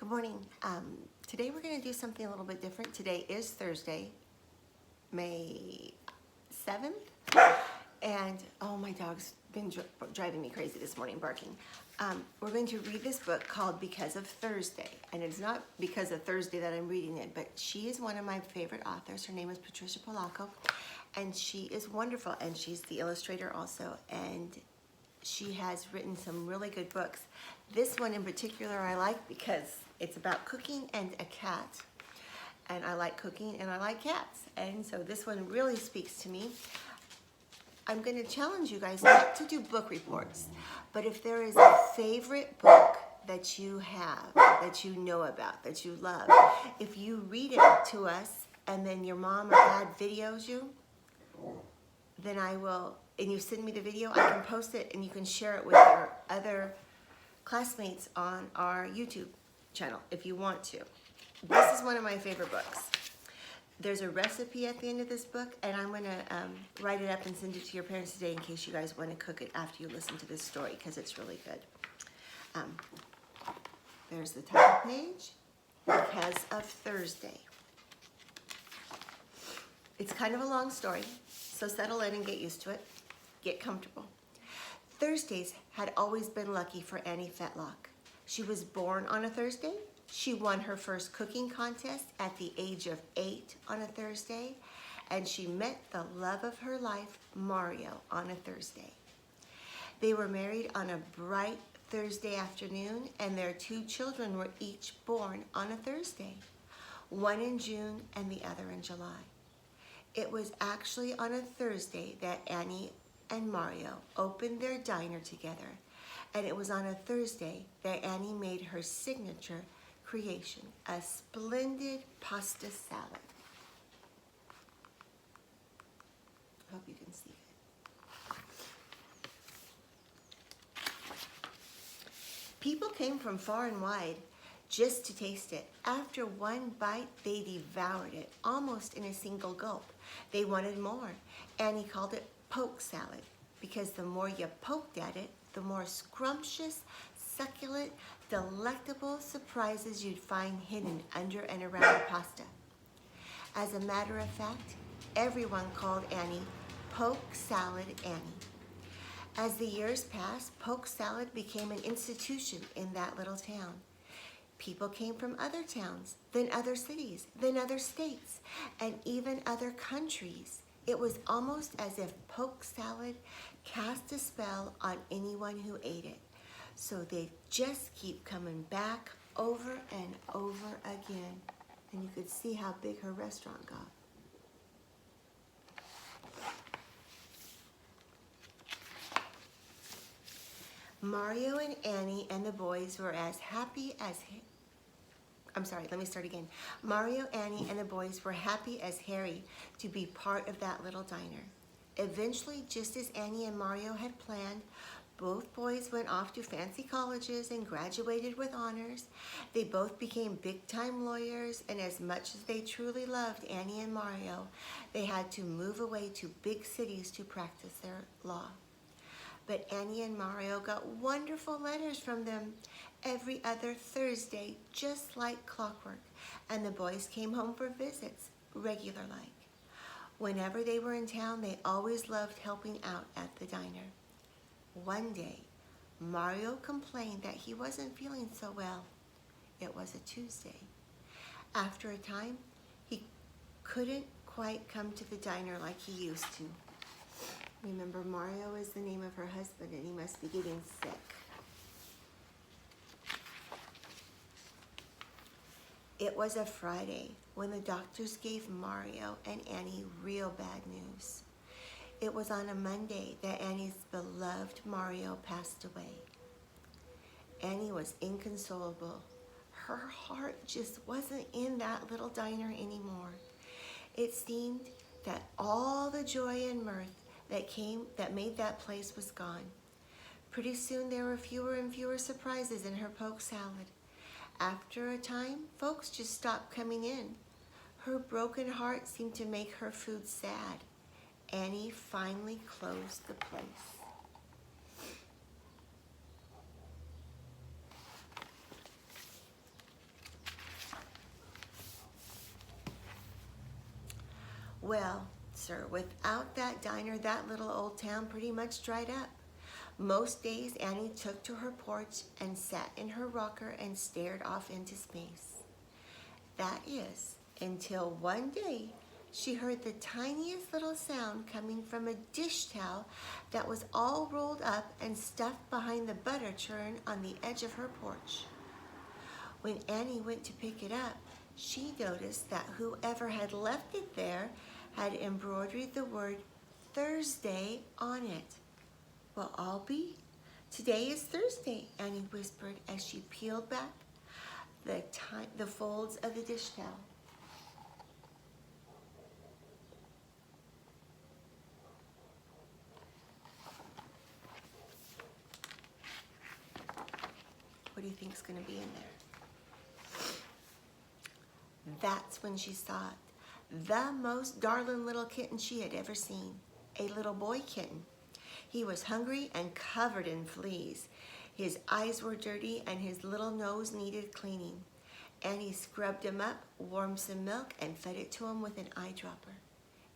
Good morning. Today we're going to do something a little bit different. Today is Thursday, May 7th, and oh, my dog's been driving me crazy this morning, barking. We're going to read this book called Because of Thursday, and it's not because of Thursday that I'm reading it, but she is one of my favorite authors. Her name is Patricia Palacco, and she is wonderful, and she's the illustrator also, and she has written some really good books. This one in particular I like because it's about cooking and a cat. And I like cooking and I like cats. And so this one really speaks to me. I'm going to challenge you guys not to do book reports, but if there is a favorite book that you have, that you know about, that you love, if you read it to us and then your mom or dad videos you, then I will, and you send me the video, I can post it and you can share it with your other classmates on our YouTube channel if you want to. This is one of my favorite books. There's a recipe at the end of this book, and I'm going to write it up and send it to your parents today in case you guys want to cook it after you listen to this story, because it's really good. There's the title page, Because of Thursday. It's kind of a long story, so settle in and get used to it. Get comfortable. Thursdays had always been lucky for Annie Fetlock. She was born on a Thursday. She won her first cooking contest at the age of 8 on a Thursday, and she met the love of her life, Mario, on a Thursday. They were married on a bright Thursday afternoon, and their 2 children were each born on a Thursday, one in June and the other in July. It was actually on a Thursday that Annie and Mario opened their diner together, and it was on a Thursday that Annie made her signature creation, a splendid pasta salad. I hope you can see it. People came from far and wide just to taste it. After one bite, they devoured it, almost in a single gulp. They wanted more. Annie called it poke salad, because the more you poked at it, the more scrumptious, succulent, delectable surprises you'd find hidden under and around the pasta. As a matter of fact, everyone called Annie Poke Salad Annie. As the years passed, poke salad became an institution in that little town. People came from other towns, then other cities, then other states, and even other countries. It was almost as if poke salad cast a spell on anyone who ate it. So they just keep coming back over and over again. And you could see how big her restaurant got. Mario and Annie and the boys were as happy as... Mario, Annie, and the boys were happy as Harry to be part of that little diner. Eventually, just as Annie and Mario had planned, both boys went off to fancy colleges and graduated with honors. They both became big-time lawyers, and as much as they truly loved Annie and Mario, they had to move away to big cities to practice their law. But Annie and Mario got wonderful letters from them every other Thursday, just like clockwork, and the boys came home for visits, regular-like. Whenever they were in town, they always loved helping out at the diner. One day, Mario complained that he wasn't feeling so well. It was a Tuesday. After a time, he couldn't quite come to the diner like he used to. Remember, Mario is the name of her husband, and he must be getting sick. It was a Friday when the doctors gave Mario and Annie real bad news. It was on a Monday that Annie's beloved Mario passed away. Annie was inconsolable. Her heart just wasn't in that little diner anymore. It seemed that all the joy and mirth that made that place was gone. Pretty soon there were fewer and fewer surprises in her poke salad. After a time, folks just stopped coming in. Her broken heart seemed to make her food sad. Annie finally closed the place. Well, sir, without that diner, that little old town pretty much dried up. Most days, Annie took to her porch and sat in her rocker and stared off into space. That is, until one day she heard the tiniest little sound coming from a dish towel that was all rolled up and stuffed behind the butter churn on the edge of her porch. When Annie went to pick it up, she noticed that whoever had left it there had embroidered the word Thursday on it. Well, I'll be. Today is Thursday, Annie whispered as she peeled back the folds of the dish towel. What do you think's going to be in there? That's when she saw it. The most darling little kitten she had ever seen. A little boy kitten. He was hungry and covered in fleas. His eyes were dirty and his little nose needed cleaning. Annie scrubbed him up, warmed some milk, and fed it to him with an eyedropper.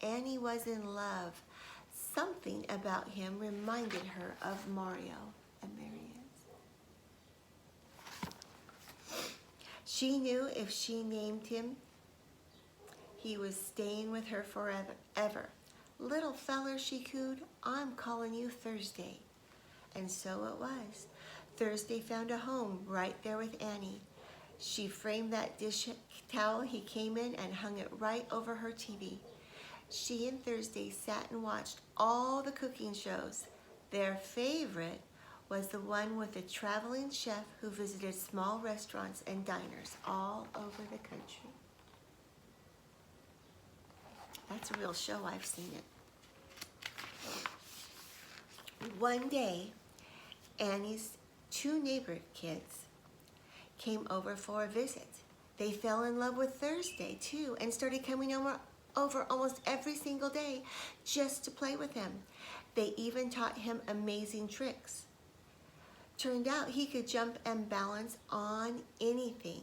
Annie was in love. Something about him reminded her of Mario and Marianne. She knew if she named him, he was staying with her forever, ever. Little feller, she cooed, I'm calling you Thursday. And so it was. Thursday found a home right there with Annie. She framed that dish towel he came in and hung it right over her TV. She and Thursday sat and watched all the cooking shows. Their favorite was the one with the traveling chef who visited small restaurants and diners all over the country. That's a real show. I've seen it. One day, Annie's two neighbor kids came over for a visit. They fell in love with Thursday, too, and started coming over almost every single day just to play with him. They even taught him amazing tricks. Turned out he could jump and balance on anything.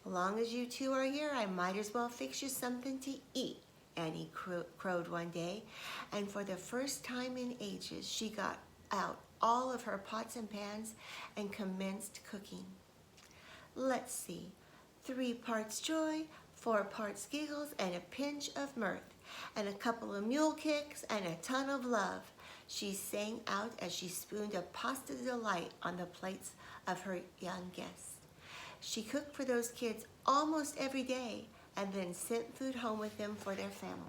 As long as you two are here, I might as well fix you something to eat, Annie crowed one day, and for the first time in ages, she got out all of her pots and pans and commenced cooking. Let's see, 3 parts joy, 4 parts giggles, and a pinch of mirth, and a couple of mule kicks, and a ton of love. She sang out as she spooned a pasta delight on the plates of her young guests. She cooked for those kids almost every day, and then sent food home with them for their families.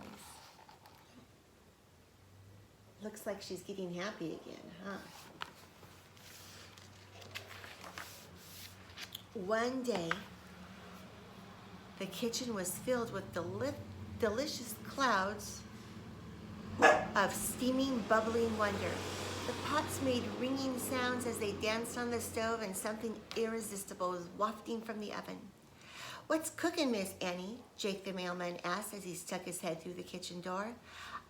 Looks like she's getting happy again, huh? One day, the kitchen was filled with delicious clouds of steaming, bubbling wonder. The pots made ringing sounds as they danced on the stove, and something irresistible was wafting from the oven. What's cooking, Miss Annie? Jake the mailman asked as he stuck his head through the kitchen door.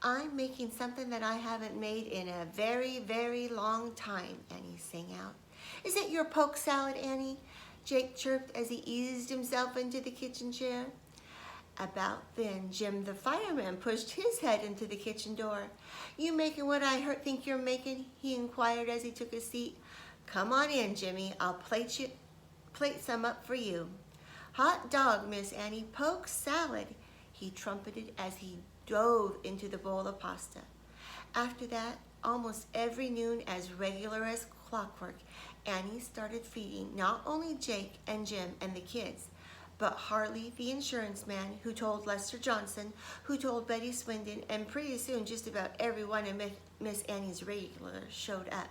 I'm making something that I haven't made in a very, very long time, Annie sang out. Is it your poke salad, Annie? Jake chirped as he eased himself into the kitchen chair. About then, Jim the fireman pushed his head into the kitchen door. You making what I think you're making? He inquired as he took a seat. Come on in, Jimmy. I'll plate some up for you. Hot dog, Miss Annie, poke salad, he trumpeted as he dove into the bowl of pasta. After that, almost every noon, as regular as clockwork, Annie started feeding not only Jake and Jim and the kids, but Harley, the insurance man, who told Lester Johnson, who told Betty Swindon, and pretty soon just about everyone in Miss Annie's regulars showed up.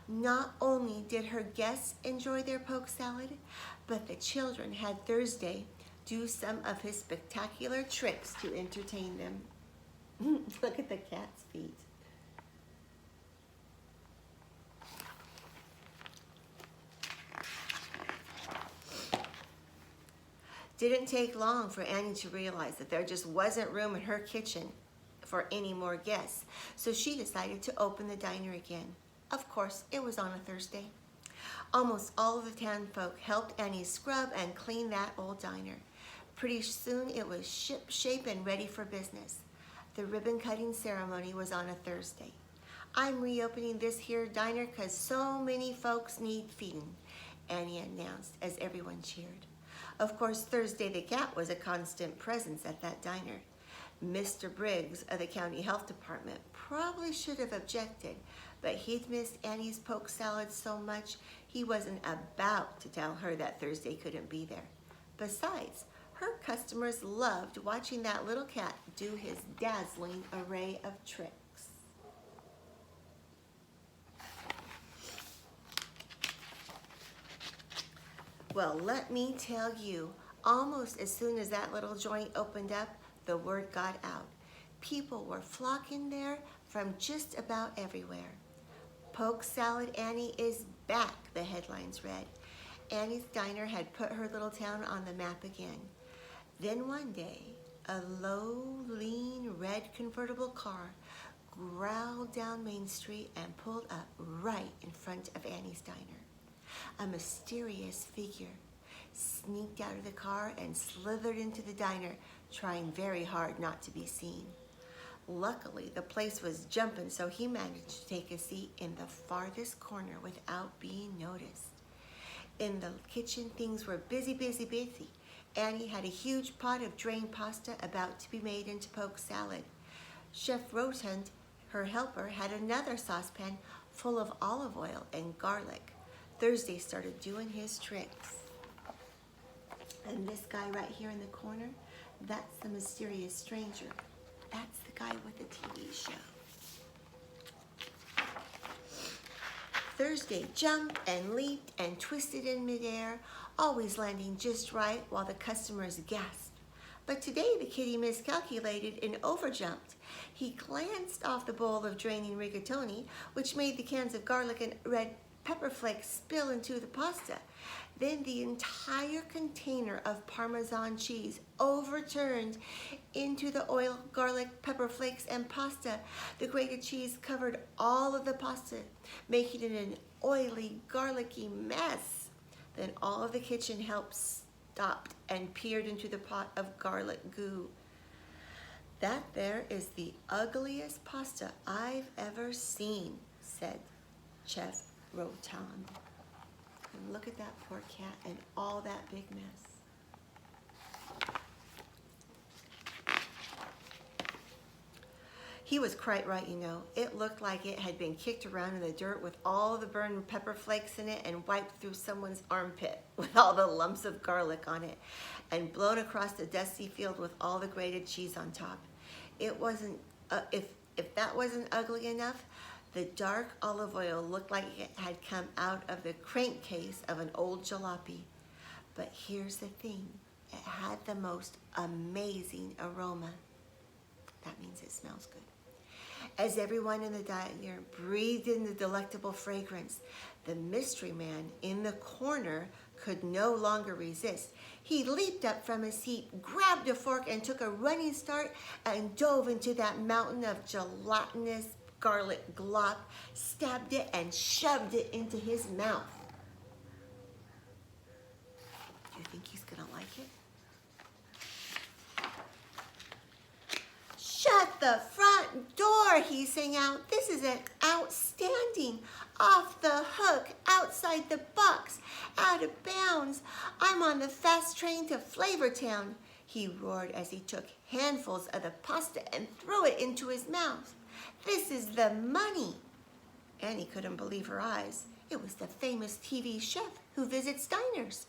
Not only did her guests enjoy their poke salad, but the children had Thursday do some of his spectacular tricks to entertain them. Look at the cat's feet. Didn't take long for Annie to realize that there just wasn't room in her kitchen for any more guests, so she decided to open the diner again. Of course, it was on a Thursday. Almost all of the town folk helped Annie scrub and clean that old diner. Pretty soon it was ship-shape and ready for business. The ribbon cutting ceremony was on a Thursday. I'm reopening this here diner 'cause so many folks need feeding, Annie announced as everyone cheered. Of course, Thursday the cat was a constant presence at that diner. Mr. Briggs of the county health department probably should have objected, but he'd missed Annie's poke salad so much he wasn't about to tell her that Thursday couldn't be there. Besides, her customers loved watching that little cat do his dazzling array of tricks. Well, let me tell you, almost as soon as that little joint opened up, the word got out. People were flocking there from just about everywhere. Poke Salad Annie is back, the headlines read. Annie's diner had put her little town on the map again. Then one day, a low, lean, red convertible car growled down Main Street and pulled up right in front of Annie's diner. A mysterious figure sneaked out of the car and slithered into the diner, trying very hard not to be seen. Luckily, the place was jumping, so he managed to take a seat in the farthest corner without being noticed. In the kitchen, things were busy. Annie had a huge pot of drained pasta about to be made into poke salad. Chef Rotund, her helper, had another saucepan full of olive oil and garlic. Thursday started doing his tricks. And this guy right here in the corner, that's the mysterious stranger. That's the guy with the TV show. Thursday jumped and leaped and twisted in midair, always landing just right while the customers gasped. But today the kitty miscalculated and overjumped. He glanced off the bowl of draining rigatoni, which made the cans of garlic and red pepper flakes spill into the pasta. Then the entire container of Parmesan cheese overturned into the oil, garlic, pepper flakes, and pasta. The grated cheese covered all of the pasta, making it an oily, garlicky mess. Then all of the kitchen help stopped and peered into the pot of garlic goo. That there is the ugliest pasta I've ever seen, said Chef Rotund. And look at that poor cat and all that big mess. He was quite right, you know. It looked like it had been kicked around in the dirt with all the burned pepper flakes in it and wiped through someone's armpit with all the lumps of garlic on it and blown across the dusty field with all the grated cheese on top. It wasn't, if that wasn't ugly enough, the dark olive oil looked like it had come out of the crankcase of an old jalopy. But here's the thing, it had the most amazing aroma. That means it smells good. As everyone in the diner breathed in the delectable fragrance, the mystery man in the corner could no longer resist. He leaped up from his seat, grabbed a fork, and took a running start and dove into that mountain of gelatinous garlic glop, stabbed it, and shoved it into his mouth. Do you think he's gonna like it? Shut the front door, he sang out. This is an outstanding, off the hook, outside the box, out of bounds. I'm on the fast train to Flavortown, he roared as he took handfuls of the pasta and threw it into his mouth. This is the money. Annie couldn't believe her eyes. It was the famous TV chef who visits diners.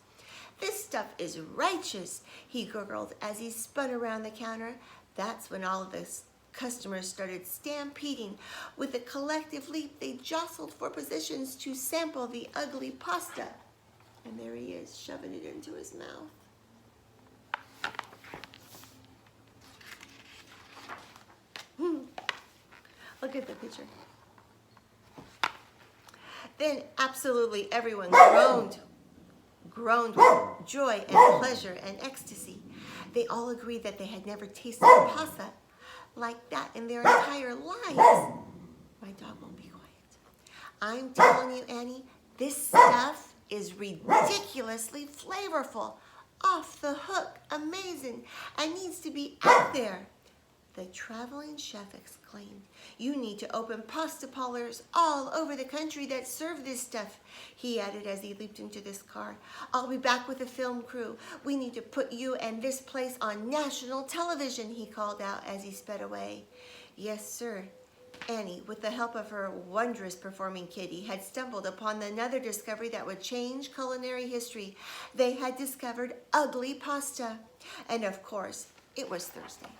This stuff is righteous, he gurgled as he spun around the counter. That's when all of the customers started stampeding. With a collective leap, they jostled for positions to sample the ugly pasta. And there he is, shoving it into his mouth. Look at the picture. Then absolutely everyone groaned with joy and pleasure and ecstasy. They all agreed that they had never tasted pasta like that in their entire lives. My dog won't be quiet. I'm telling you, Annie, this stuff is ridiculously flavorful, off the hook, amazing, and needs to be out there. The traveling chef exclaimed, "You need to open pasta parlors all over the country that serve this stuff," he added as he leaped into this car. "I'll be back with a film crew. We need to put you and this place on national television," he called out as he sped away. Yes, sir. Annie, with the help of her wondrous performing kitty, had stumbled upon another discovery that would change culinary history. They had discovered ugly pasta. And of course, it was Thursday.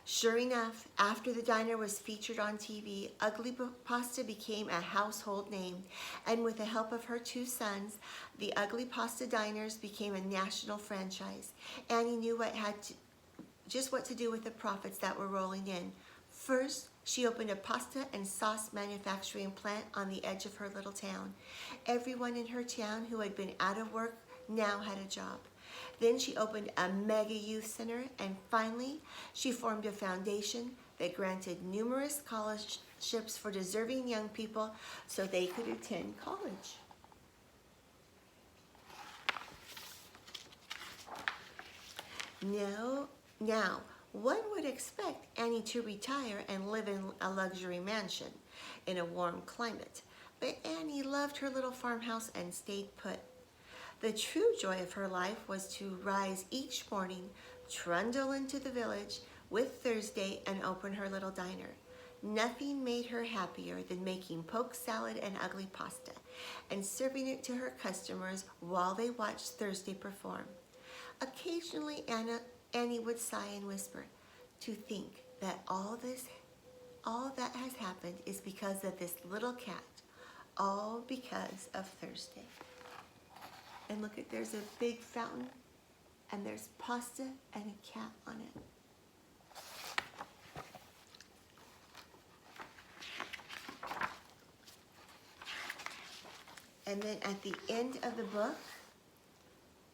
Sure enough, after the diner was featured on TV, ugly pasta became a household name. And with the help of her two sons, the Ugly Pasta Diners became a national franchise. Annie knew just what to do with the profits that were rolling in. First, she opened a pasta and sauce manufacturing plant on the edge of her little town. Everyone in her town who had been out of work now had a job. Then she opened a mega youth center, and finally, she formed a foundation that granted numerous scholarships for deserving young people so they could attend college. Now, one would expect Annie to retire and live in a luxury mansion in a warm climate, but Annie loved her little farmhouse and stayed put. The true joy of her life was to rise each morning, trundle into the village with Thursday, and open her little diner. Nothing made her happier than making poke salad and ugly pasta and serving it to her customers while they watched Thursday perform. Occasionally, Annie would sigh and whisper, "To think that all that has happened is because of this little cat, all because of Thursday." And look, there's a big fountain, and there's pasta and a cat on it. And then at the end of the book,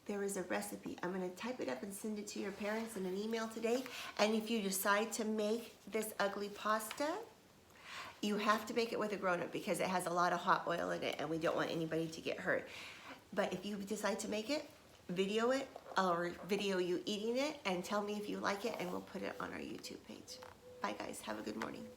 there is a recipe. I'm going to type it up and send it to your parents in an email today. And if you decide to make this ugly pasta, you have to make it with a grown-up because it has a lot of hot oil in it, and we don't want anybody to get hurt. But if you decide to make it, video it or video you eating it and tell me if you like it, and we'll put it on our YouTube page. Bye guys, have a good morning.